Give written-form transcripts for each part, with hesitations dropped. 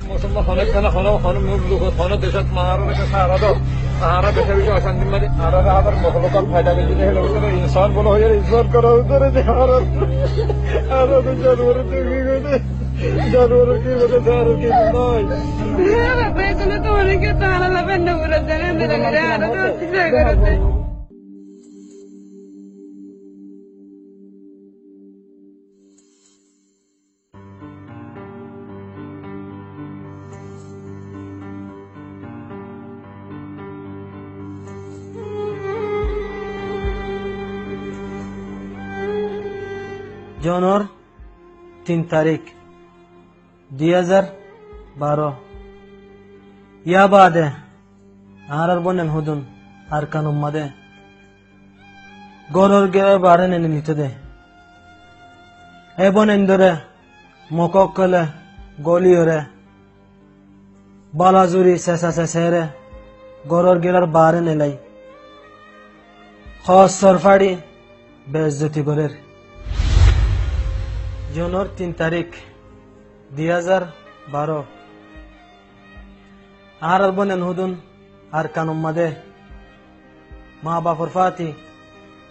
মুসলমান হনের কেন হন মুখ দুঃখ হন দেশত মাহারণে সারা দাও তাহারা বেশি বেশি অশান্তি মারি আর আবার মহলকাল ফায়দা বেশি হলে ইনসান বলো হয়ে ইনসান করা উত্তরে আর জানুয়ারি কি করে জানুয়ারি কি করে আর কি নয় বেতনে তো অনেকে তারা লাভেন না করে জানেন না আর তো চিন্তা করতে জনর 3 তারিখ 2012 ইয়া বাদে আর বনেন হুদুন আর কানুম মাদে গরর গে বারে নেনে নিতে দে এ বনেন ধরে মককলে গলিওরে বালাজুরি সেসা সেসেরে গরর গেলার বারে নেলাই খস সরফাড়ি বেজ্জতি গরের জুনের 3 তারিখ 2012 আর বনেন হুদুন আর কানুম মাদে মা বাপর ফাতি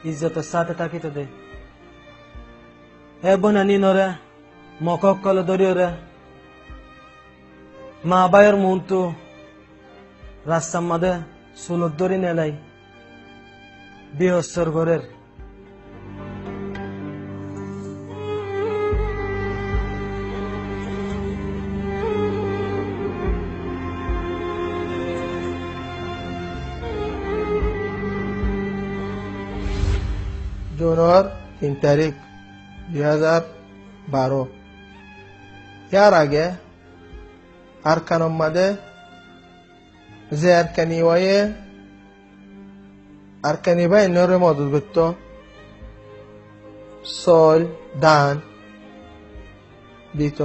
ইজ্জতের সাথে থাকিতে দে এ বনানি নরে মককল দরিয়রে মা বায়ের মুন্তু রাস্তার মাদে সুলত দরি নেলাই বিহস্বর ঘরের জুনের 3 তারিখ 2012 ইয়ার আগে আরকানুম মাদে যে আরকানি ওয়ে আরকানি বাই নরে মদত করত সল দান দিত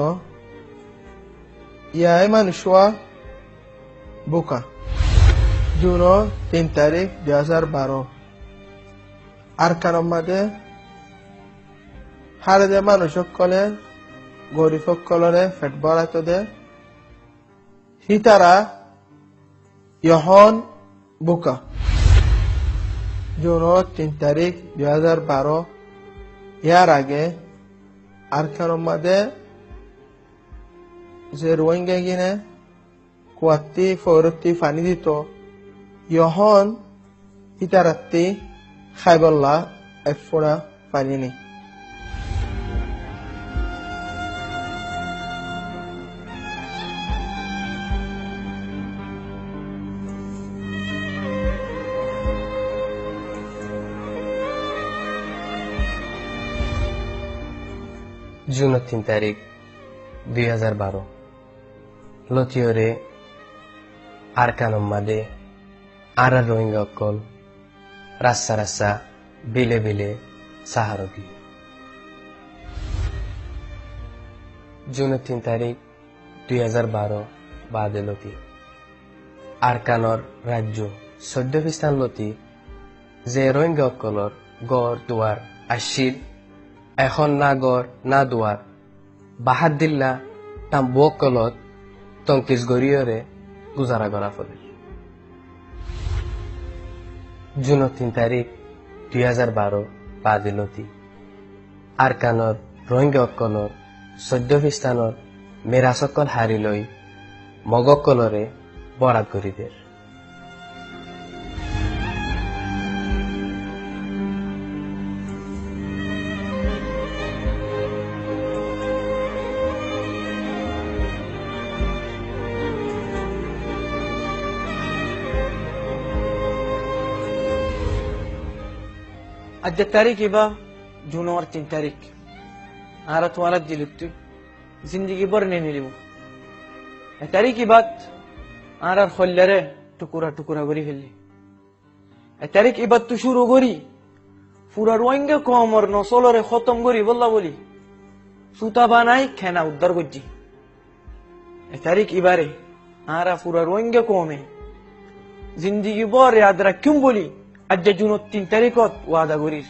ইয়াই মানুষওয়া বুকা জুনের 3 তারিখ 2012 আর কারণ মাঝে হারে দে মানুষ সকলে গরিব সকলরে ফেট বড়াইতে দে হিতারা ইহন বুকা জুনের 3 তারিখ 2012 ইয়ার আগে আর কারণ মাঝে যে রোহিঙ্গা গিনে কুয়াত্তি ফৌরত্তি ফানি দিত ইহন হিতারাত্তি খাইবল্লা এফোড়া পানিনি জুনের 3 তারিখ 2012 লতিয়রে আর কানুম মাদে আর রোহিঙ্গা অকল রাস্তা রাস্তা বিলে বিলে সাহারবি জুনের 3 তারিখ 2012 বাদে লতি আরকানর রাজ্য 14 ফিস্তান লতি যে রোহিঙ্গা অকলর গড় দুয়ার আসিল এখন না গড় না দুয়ার বাহাদ দিল্লা তাম বকলত তংকিস গরিয়রে গুজারা করা ফলে জুনের 3 তারিখ 2012 বাদিলতি আরকানর রোহিঙ্গা অকলর 14 ফিস্তানর মেরাসকল হারি লই মগকলরে বরাত গরিদের আজ তারিখ ইবা জুনের 3 তারিখ আর তোমার দিলুত্তু জিন্দগি বর নিয়ে নিলিব এ তারিখ ইবাত আর খল্লারে টুকুরা টুকুরা করি ফেললি এ তারিখ ইবাত তো শুরু করি পুরা রোহিঙ্গা কমর নসলরে খতম করি বললা বলি সুতা বানাই খেনা উদ্ধার করছি এ তারিখ ইবারে আর পুরা রোহিঙ্গা কমে জিন্দগি বর ইয়াদ রাখিম বলি আজ জুনের 3 তারিখত ওয়াদা করিস